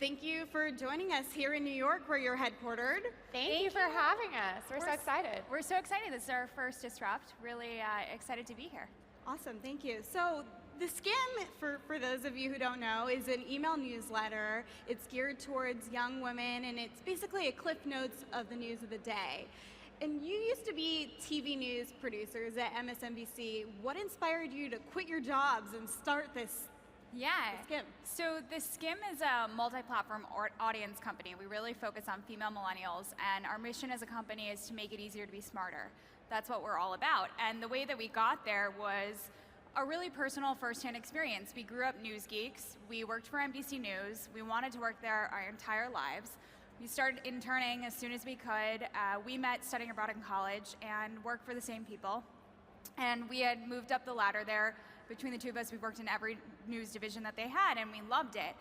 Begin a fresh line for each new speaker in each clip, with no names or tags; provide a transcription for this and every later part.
thank you for joining us here in New York, where you're headquartered.
Thank you for having us. We're so excited.
We're so excited. This is our first Disrupt. Really excited to be here.
Awesome, thank you. So theSkimm, for those of you who don't know, is an email newsletter. It's geared towards young women, and it's basically a cliff notes of the news of the day. And you used to be TV news producers at MSNBC. What inspired you to quit your jobs and start this?
Yeah.
theSkimm.
So theSkimm is a multi-platform audience company. We really focus on female millennials, and our mission as a company is to make it easier to be smarter. That's what we're all about. And the way that we got there was a really personal first-hand experience. We grew up news geeks. We worked for NBC News. We wanted to work there our entire lives. We started interning as soon as we could. We met studying abroad in college and worked for the same people. And we had moved up the ladder there. Between the two of us, we worked in every news division that they had, and we loved it.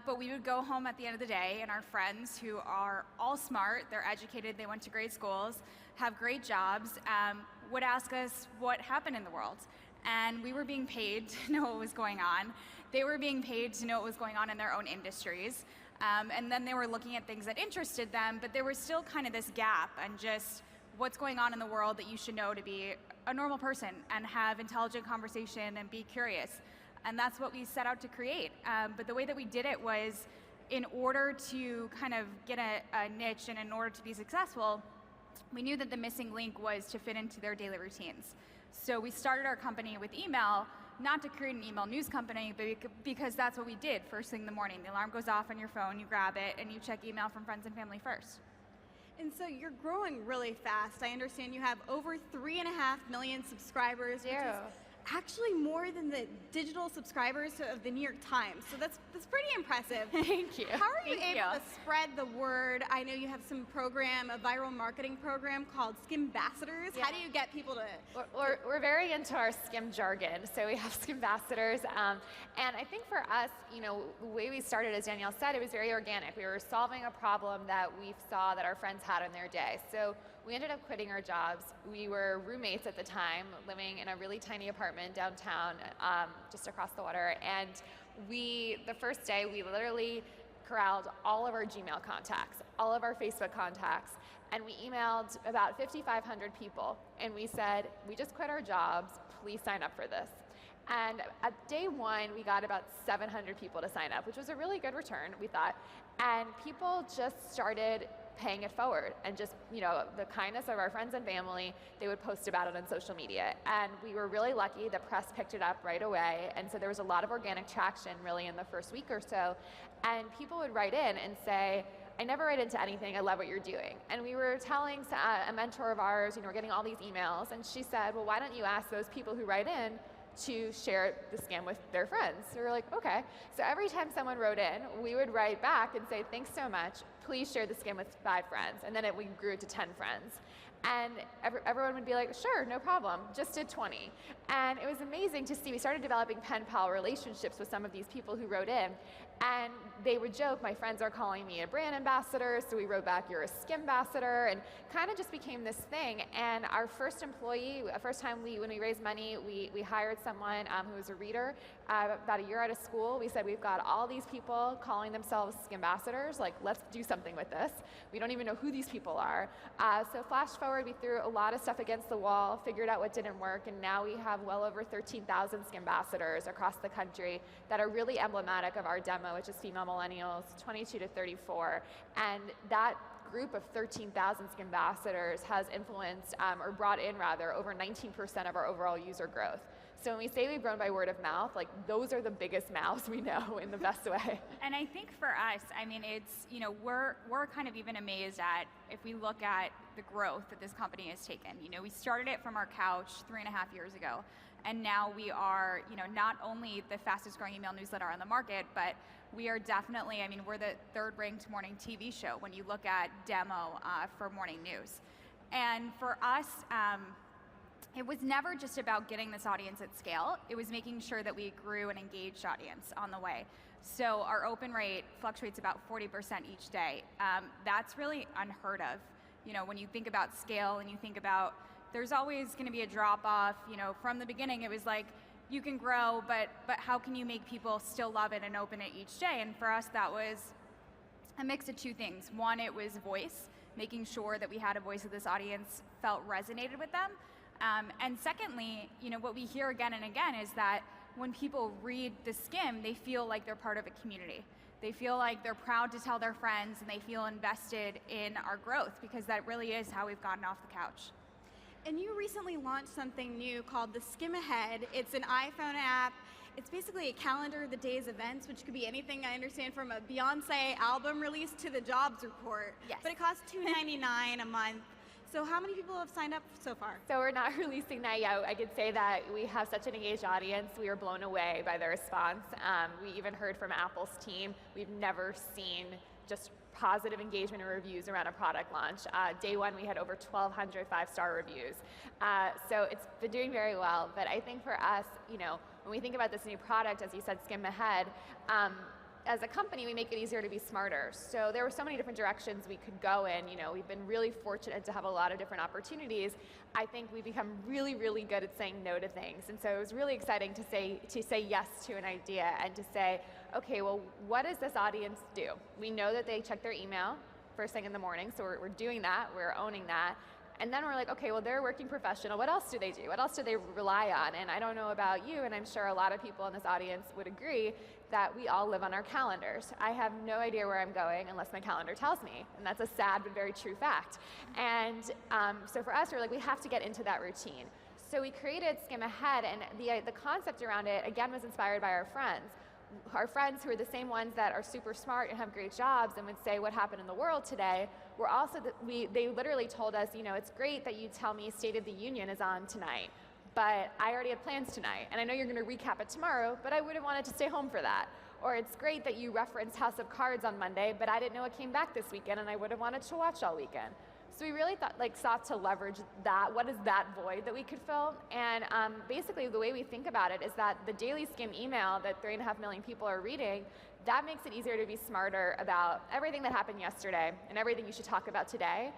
But we would go home at the end of the day, and our friends, who are all smart, they're educated, they went to great schools, have great jobs, would ask us what happened in the world. And we were being paid to know what was going on. They were being paid to know what was going on in their own industries. And then they were looking at things that interested them, but there was still kind of this gap and just what's going on in the world that you should know to be a normal person and have intelligent conversation and be curious. And that's what we set out to create. But the way that we did it was, in order to kind of get a niche and in order to be successful, we knew that the missing link was to fit into their daily routines. So we started our company with email, not to create an email news company, but because that's what we did first thing in the morning. The alarm goes off on your phone, you grab it, and you check email from friends and family first.
And so you're growing really fast. I understand you have over 3.5 million subscribers, which is actually more than the digital subscribers of the New York Times. So that's pretty impressive.
Thank you.
How are you able to spread the word? I know you have some program, a viral marketing program called Skimm Ambassadors. How do you get people to?
We're very into our Skimm jargon, so we have Skimm Ambassadors. And I think for us, the way we started, as Danielle said, it was very organic. We were solving a problem that we saw that our friends had in their day. So we ended up quitting our jobs. We were roommates at the time, living in a really tiny apartment downtown, just across the water. And the first day, we literally corralled all of our Gmail contacts, all of our Facebook contacts, and we emailed about 5,500 people. And we said, we just quit our jobs, please sign up for this. And at day one, we got about 700 people to sign up, which was a really good return, we thought. And people just started paying it forward, and just the kindness of our friends and family, they would post about it on social media. And we were really lucky, the press picked it up right away, and so there was a lot of organic traction really in the first week or so. And people would write in and say, I never write into anything, I love what you're doing. And we were telling a mentor of ours, we're getting all these emails, and she said, well, why don't you ask those people who write in to share theSkimm with their friends? So we were like, okay. So every time someone wrote in, we would write back and say, thanks so much, please share theSkimm with 5 friends. And then we grew it to 10 friends. And everyone would be like, sure, no problem, just did 20. And it was amazing to see. We started developing pen pal relationships with some of these people who wrote in. And they would joke, my friends are calling me a brand ambassador, so we wrote back, you're a Skimm ambassador, and kind of just became this thing. And our first employee, first time when we raised money, we hired someone who was a reader about a year out of school. We said, we've got all these people calling themselves Skimm ambassadors, like, let's do something with this. We don't even know who these people are. So flash forward, we threw a lot of stuff against the wall, figured out what didn't work, and now we have well over 13,000 Skimm ambassadors across the country that are really emblematic of our demo, which is female millennials, 22 to 34. And that group of 13,000 Skimm ambassadors has influenced, or brought in rather, over 19% of our overall user growth. So when we say we've grown by word of mouth, like, those are the biggest mouths we know in the best way.
And I think for us, I mean, it's, we're kind of even amazed at, if we look at the growth that this company has taken. We started it from our couch 3.5 years ago, and now we are, not only the fastest growing email newsletter on the market, but we are definitely, I mean, we're the 3rd ranked morning TV show when you look at demo for morning news. And for us, it was never just about getting this audience at scale. It was making sure that we grew an engaged audience on the way. So our open rate fluctuates about 40% each day. That's really unheard of. When you think about scale and you think about, there's always going to be a drop off. From the beginning, it was like, you can grow, but how can you make people still love it and open it each day? And for us, that was a mix of two things. One, it was voice, making sure that we had a voice of this audience felt resonated with them. And secondly, what we hear again and again is that when people read theSkimm, they feel like they're part of a community. They feel like they're proud to tell their friends, and they feel invested in our growth, because that really is how we've gotten off the couch.
And you recently launched something new called the Skimm Ahead. It's an iPhone app. It's basically a calendar of the day's events, which could be anything, I understand, from a Beyonce album release to the jobs report.
Yes.
But it costs $2.99 a month. So how many people have signed up so far?
So we're not releasing that yet. I could say that we have such an engaged audience. We were blown away by the response. We even heard from Apple's team. We've never seen just positive engagement and reviews around a product launch. Day one, we had over 1,200 five-star reviews. So it's been doing very well. But I think for us, when we think about this new product, as you said, Skimm Ahead, as a company, we make it easier to be smarter. So there were so many different directions we could go in. We've been really fortunate to have a lot of different opportunities. I think we've become really, really good at saying no to things. And so it was really exciting to say yes to an idea and to say, okay, well, what does this audience do? We know that they check their email first thing in the morning, so we're doing that, we're owning that. And then we're like, okay, well, they're a working professional. What else do they do? What else do they rely on? And I don't know about you, and I'm sure a lot of people in this audience would agree that we all live on our calendars. I have no idea where I'm going unless my calendar tells me. And that's a sad but very true fact. And so for us, we're like, we have to get into that routine. So we created Skimm Ahead, and the concept around it, again, was inspired by our friends. Our friends who are the same ones that are super smart and have great jobs and would say what happened in the world today, were also, they literally told us, it's great that you tell me State of the Union is on tonight, but I already had plans tonight, and I know you're going to recap it tomorrow, but I would have wanted to stay home for that. Or it's great that you referenced House of Cards on Monday, but I didn't know it came back this weekend, and I would have wanted to watch all weekend. So we really sought to leverage that. What is that void that we could fill? And basically the way we think about it is that the daily Skimm email that 3.5 million people are reading, that makes it easier to be smarter about everything that happened yesterday and everything you should talk about today.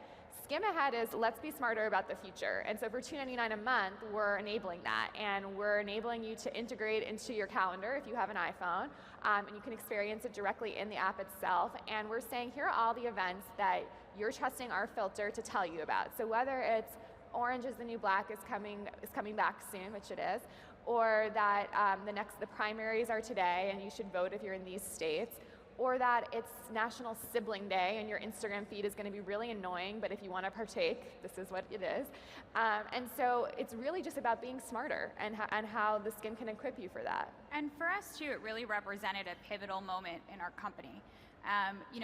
Skimm Ahead is let's be smarter about the future. And so for $2.99 a month, we're enabling that. And we're enabling you to integrate into your calendar if you have an iPhone. And you can experience it directly in the app itself. And we're saying, here are all the events that you're trusting our filter to tell you about. So whether it's Orange is the New Black is coming back soon, which it is, or that the primaries are today and you should vote if you're in these states, or that it's National Sibling Day and your Instagram feed is going to be really annoying, but if you want to partake, this is what it is. And so it's really just about being smarter and how the Skimm can equip you for that.
And for us too, it really represented a pivotal moment in our company.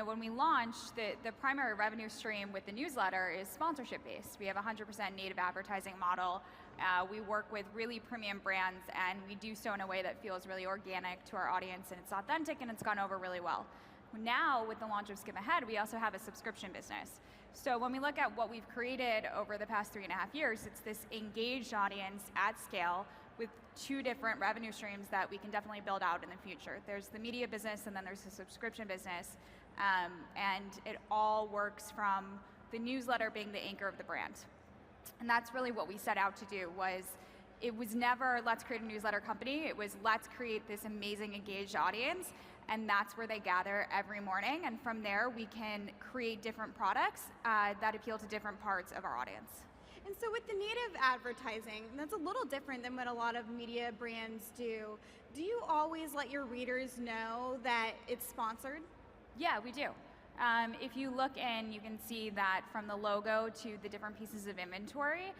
When we launched, the primary revenue stream with the newsletter is sponsorship based. We have a 100% native advertising model. We work with really premium brands, and we do so in a way that feels really organic to our audience, and it's authentic, and it's gone over really well. Now, with the launch of Skimm Ahead, we also have a subscription business. So when we look at what we've created over the past 3.5 years, it's this engaged audience at scale with 2 different revenue streams that we can definitely build out in the future. There's the media business, and then there's the subscription business, and it all works from the newsletter being the anchor of the brand. And that's really what we set out to do. It was never let's create a newsletter company, it was let's create this amazing engaged audience, and that's where they gather every morning, and from there we can create different products that appeal to different parts of our audience.
And so with the native advertising, that's a little different than what a lot of media brands do. Do you always let your readers know that it's sponsored?
Yeah, we do. If you look in, you can see that from the logo to the different pieces of inventory,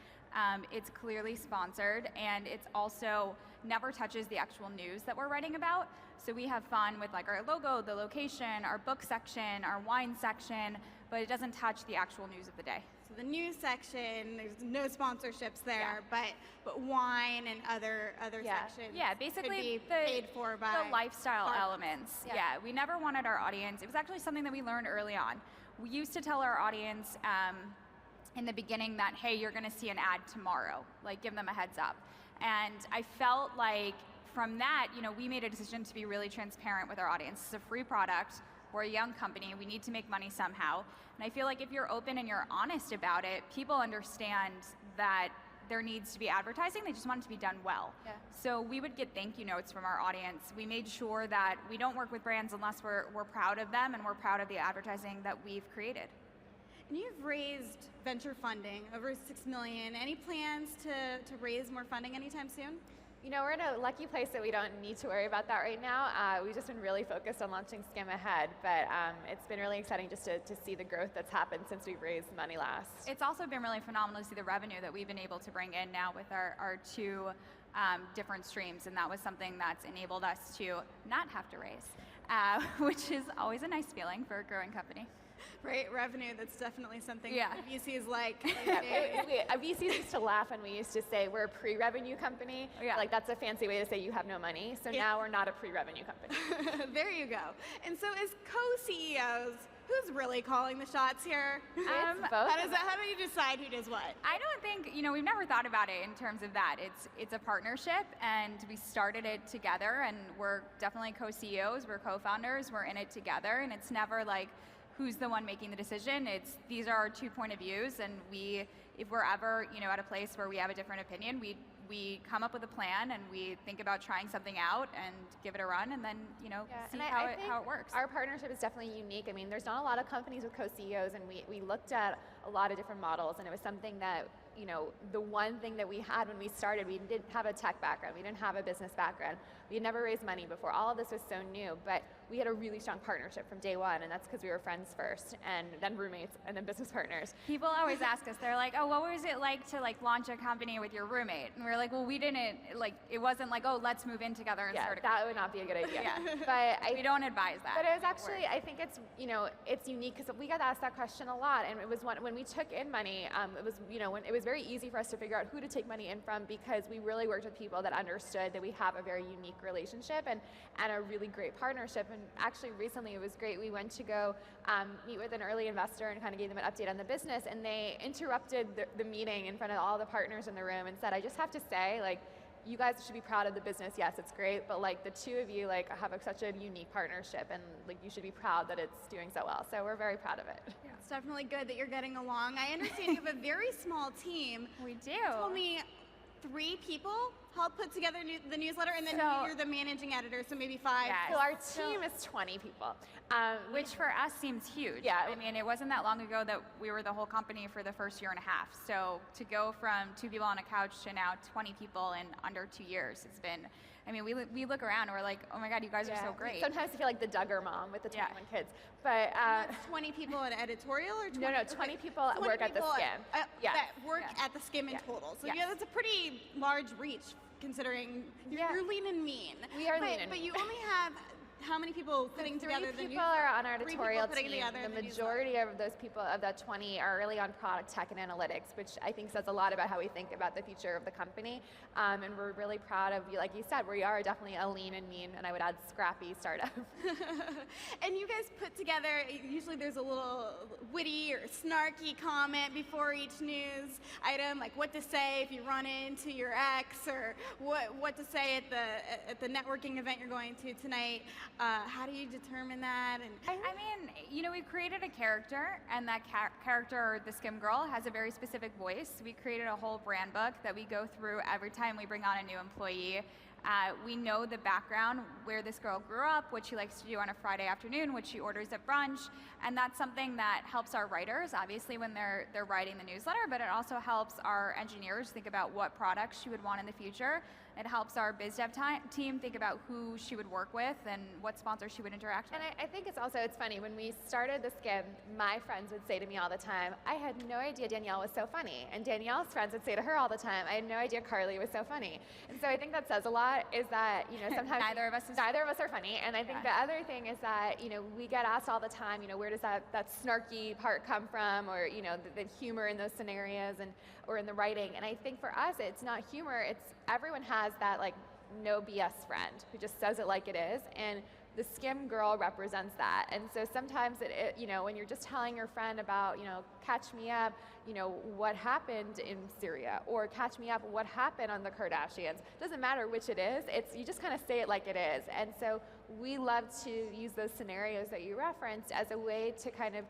it's clearly sponsored, and it's also never touches the actual news that we're writing about. So we have fun with our logo, the location, our book section, our wine section, but it doesn't touch the actual news of the day.
So the news section, there's no sponsorships there,
Yeah.
but wine and other sections
basically
could be paid for by
the lifestyle
partners.
elements.
Yeah.
We never wanted our audience. It was actually something that we learned early on. We used to tell our audience in the beginning that, hey, you're going to see an ad tomorrow, give them a heads up. And I felt like from that, we made a decision to be really transparent with our audience. It's a free product. We're a young company. We need to make money somehow. And I feel like if you're open and you're honest about it, people understand that there needs to be advertising, they just want it to be done well.
Yeah.
So we would get thank you notes from our audience. We made sure that we don't work with brands unless we're proud of them and we're proud of the advertising that we've created.
And you've raised venture funding, over $6 million. Any plans to raise more funding anytime soon?
You know, we're in a lucky place that we don't need to worry about that right now. We've just been really focused on launching Skimm Ahead, but it's been really exciting just to see the growth that's happened since we've raised money last.
It's also been really phenomenal to see the revenue that we've been able to bring in now with our two different streams, and that was something that's enabled us to not have to raise, which is always a nice feeling for a growing company.
Right, revenue, that's definitely something
Yeah.
VCs like.
VCs used to laugh when we used to say we're a pre-revenue company.
Yeah.
Like that's a fancy way to say you have no money. So now we're not a pre-revenue company.
There you go. And so as co-CEOs, who's really calling the shots here?
It's both.
How do you decide who does what?
I don't think, we've never thought about it in terms of that. It's a partnership, and we started it together, and we're definitely co-CEOs, we're co-founders, we're in it together, and it's never like, who's the one making the decision. These are our 2 point of views, and if we're ever at a place where we have a different opinion, we come up with a plan and we think about trying something out and give it a run, and then see how it works.
Our partnership is definitely unique. I mean, there's not a lot of companies with co-CEOs, and we looked at a lot of different models, and it was something that the one thing that we had when we started, we didn't have a tech background, we didn't have a business background, we had never raised money before. All of this was so new, but we had a really strong partnership from day one, and that's because we were friends first, and then roommates, and then business partners.
People always ask us, they're like, oh, what was it like to launch a company with your roommate? And we're like, well, we didn't, it wasn't like, oh, let's move in together and start a company.
That would not be a good idea.
Yeah.
But
we don't advise that.
But it was actually, I think it's, it's unique because we got asked that question a lot, and it was when we took in money, it was, when it was very easy for us to figure out who to take money in from, because we really worked with people that understood that we have a very unique relationship and a really great partnership. And actually recently it was great. We went to go meet with an early investor and kind of gave them an update on the business, and they interrupted the meeting in front of all the partners in the room and said, I just have to say, you guys should be proud of the business. Yes, it's great, but the two of you have such a unique partnership, and you should be proud that it's doing so well. So we're very proud of it.
Yeah, it's definitely good that you're getting along. I understand you have a very small team.
We do.
You told me 3 people helped put together the newsletter, and then you're the managing editor, so maybe 5.
Yeah.
So our team is 20 people.
Which for us seems huge.
Yeah.
I mean, it wasn't that long ago that we were the whole company for the first year and a half. So to go from 2 people on a couch to now 20 people in under 2 years, it's been, we look around and we're like, oh my God, you guys are so great.
Sometimes I feel like the Duggar mom with the 21 kids. But
that's 20 people in editorial, or 20?
No, 20 people
20
work at the Skimm.
That work at the Skimm in total. So that's a pretty large reach, considering you're lean and mean.
We are lean and mean.
But you only have how many people putting together the
3 people are on our
3 people
editorial
putting
team.
together
The majority of those people, of that 20, are really on product, tech, and analytics, which I think says a lot about how we think about the future of the company. And we're really proud of, like you said, we are definitely a lean and mean, and I would add scrappy startup.
And you guys put together, usually there's a little witty or snarky comment before each news item, like what to say if you run into your ex, or what to say at the networking event you're going to tonight. How do you determine that? And
we created a character, and that character, the Skimm girl, has a very specific voice. We created a whole brand book that we go through every time we bring on a new employee. We know the background, where this girl grew up, what she likes to do on a Friday afternoon, what she orders at brunch, and that's something that helps our writers, obviously, when they're writing the newsletter, but it also helps our engineers think about what products she would want in the future. It helps our biz dev team think about who she would work with and what sponsors she would interact with.
And I think it's funny, when we started the Skimm, my friends would say to me all the time, I had no idea Danielle was so funny. And Danielle's friends would say to her all the time, I had no idea Carly was so funny. And so I think that says a lot, is that sometimes
neither of us are
funny. And I think the other thing is that we get asked all the time, where does that snarky part come from, or the humor in those scenarios, or in the writing. And I think for us, it's not humor, it's everyone has that no BS friend who just says it like it is, and the Skimm girl represents that. And so sometimes when you're just telling your friend about, catch me up, what happened in Syria, or catch me up, what happened on the Kardashians, doesn't matter which it is, you just kind of say it like it is. And so we love to use those scenarios that you referenced as a way to kind of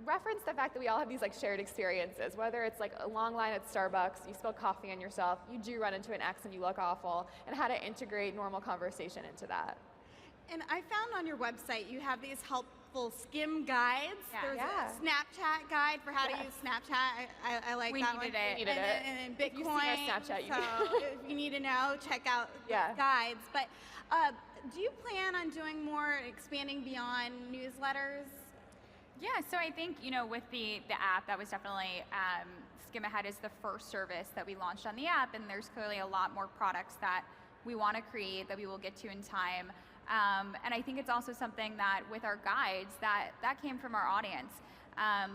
reference the fact that we all have these like shared experiences, whether it's like a long line at Starbucks, you spill coffee on yourself, you do run into an ex and you look awful, and how to integrate normal conversation into that.
And I found on your website you have these helpful Skimm guides.
Yeah.
There's a Snapchat guide for how to use Snapchat. I like
We
that
needed
one.
it.
We needed it.
And
If you see
Bitcoin.
our Snapchat, you
so if you need to know, check out the guides. But do you plan on doing more, expanding beyond newsletters?
Yeah, so I think, with the app, that was definitely, Skimm Ahead is the first service that we launched on the app, and there's clearly a lot more products that we want to create that we will get to in time. And I think it's also something that with our guides, that came from our audience.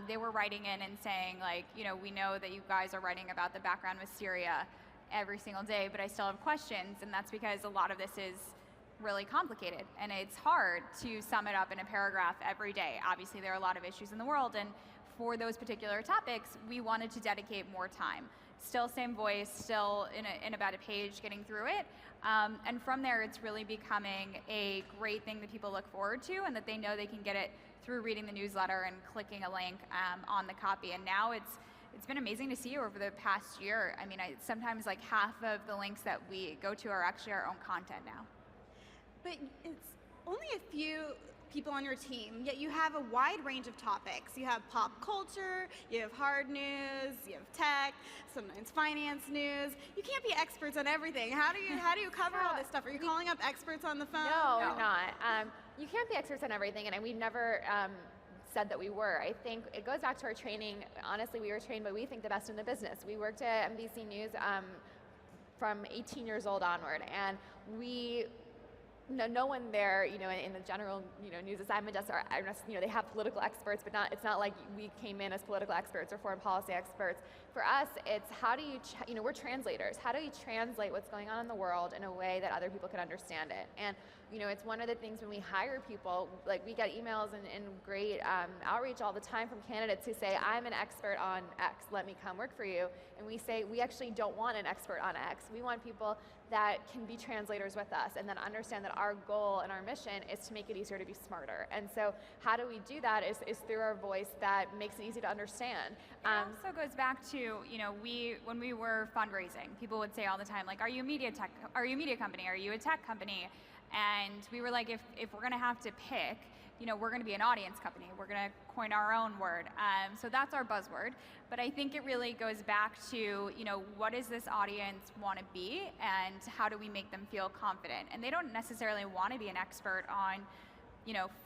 They were writing in and saying, like, we know that you guys are writing about the background with Syria every single day, but I still have questions, and that's because a lot of this is really complicated, and it's hard to sum it up in a paragraph every day. Obviously, there are a lot of issues in the world, and for those particular topics, we wanted to dedicate more time. Still same voice, still in about a page getting through it, and from there, it's really becoming a great thing that people look forward to, and that they know they can get it through reading the newsletter and clicking a link on the copy. And now it's been amazing to see over the past year. I mean, sometimes like half of the links that we go to are actually our own content now.
But it's only a few people on your team, yet you have a wide range of topics. You have pop culture, you have hard news, you have tech, sometimes finance news. You can't be experts on everything. How do you cover all this stuff? Are you calling up experts on the phone?
No, we're not. You can't be experts on everything, and we never said that we were. I think it goes back to our training. Honestly, we were trained by we think the best in the business. We worked at NBC News from 18 years old onward, and no one there, in the general, news assignment desk, they have political experts, but it's not like we came in as political experts or foreign policy experts. For us, it's how do you, we're translators. How do you translate what's going on in the world in a way that other people can understand it? And, it's one of the things when we hire people, like we get emails and great outreach all the time from candidates who say, I'm an expert on X, let me come work for you. And we say, we actually don't want an expert on X. We want people that can be translators with us and then understand that our goal and our mission is to make it easier to be smarter. And so how do we do that is through our voice that makes it easy to understand.
It also goes back to, when we were fundraising, people would say all the time, like, are you a media company? Are you a tech company? And we were like, if we're gonna have to pick, we're gonna be an audience company. We're gonna coin our own word. So that's our buzzword. But I think it really goes back to, what does this audience wanna be and how do we make them feel confident? And they don't necessarily wanna be an expert on,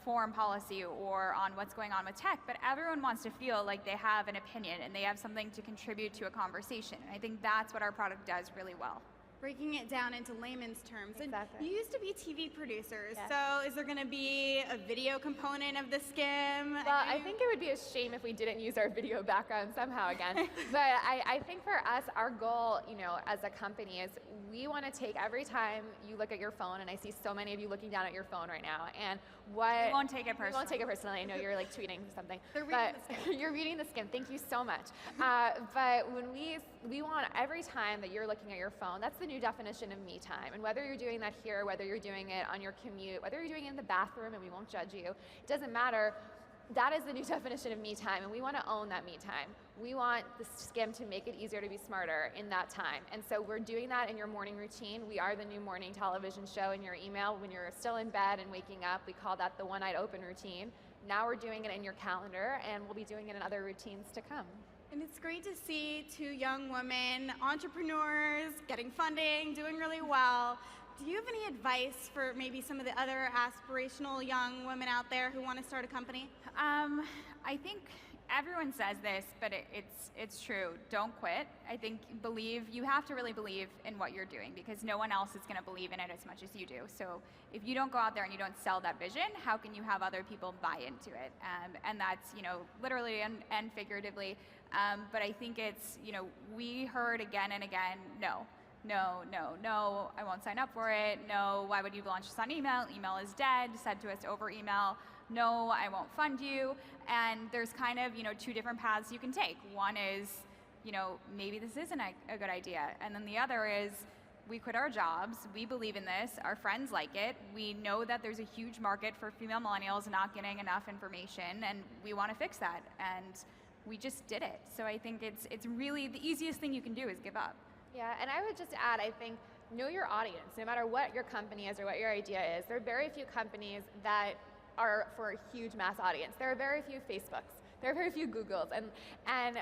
foreign policy or on what's going on with tech, but everyone wants to feel like they have an opinion and they have something to contribute to a conversation. And I think that's what our product does really well.
Breaking it down into layman's terms.
Exactly.
And you used to be TV producers,
Yes.
so is there going to be a video component of the Skimm?
Well, I think it would be a shame if we didn't use our video background somehow again. But I think for us, our goal, as a company is we want to take every time you look at your phone, and I see so many of you looking down at your phone right now, and
We won't take it personally.
We won't take it personally. I know you're like tweeting something.
They're reading the Skimm.
You're reading the Skimm. Thank you so much. But when we want every time that you're looking at your phone, that's the new definition of me time. And whether you're doing that here, whether you're doing it on your commute, whether you're doing it in the bathroom, and we won't judge you, it doesn't matter. That is the new definition of me time, and we want to own that me time. We want the Skimm to make it easier to be smarter in that time. And so we're doing that in your morning routine. We are the new morning television show in your email when you're still in bed and waking up. We call that the one-eyed open routine. Now we're doing it in your calendar, and we'll be doing it in other routines to come.
And it's great to see two young women, entrepreneurs, getting funding, doing really well. Do you have any advice for maybe some of the other aspirational young women out there who want to start a company?
I think everyone says this, but it's true. Don't quit. I think you have to really believe in what you're doing because no one else is going to believe in it as much as you do. So if you don't go out there and you don't sell that vision, how can you have other people buy into it? And that's, literally and figuratively. But I think it's, we heard again and again, no, I won't sign up for it. No, why would you launch this on email? Email is dead, said to us over email. No, I won't fund you. And there's kind of, two different paths you can take. One is, maybe this isn't a good idea. And then the other is, we quit our jobs, we believe in this, our friends like it, we know that there's a huge market for female millennials not getting enough information, and we want to fix that, and we just did it. So I think it's really the easiest thing you can do is give up.
Yeah, and I would just add, I think, know your audience. No matter what your company is or what your idea is, there are very few companies that are for a huge mass audience. There are very few Facebooks. There are very few Googles. And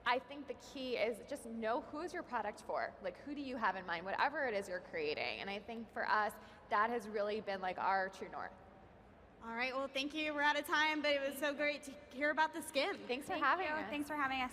I think the key is just know who's your product for. Like, who do you have in mind, whatever it is you're creating. And I think for us, that has really been like our true north.
All right, well, thank you. We're out of time, but it was so great to hear about theSkimm.
Thanks for having us.
Thanks for having us.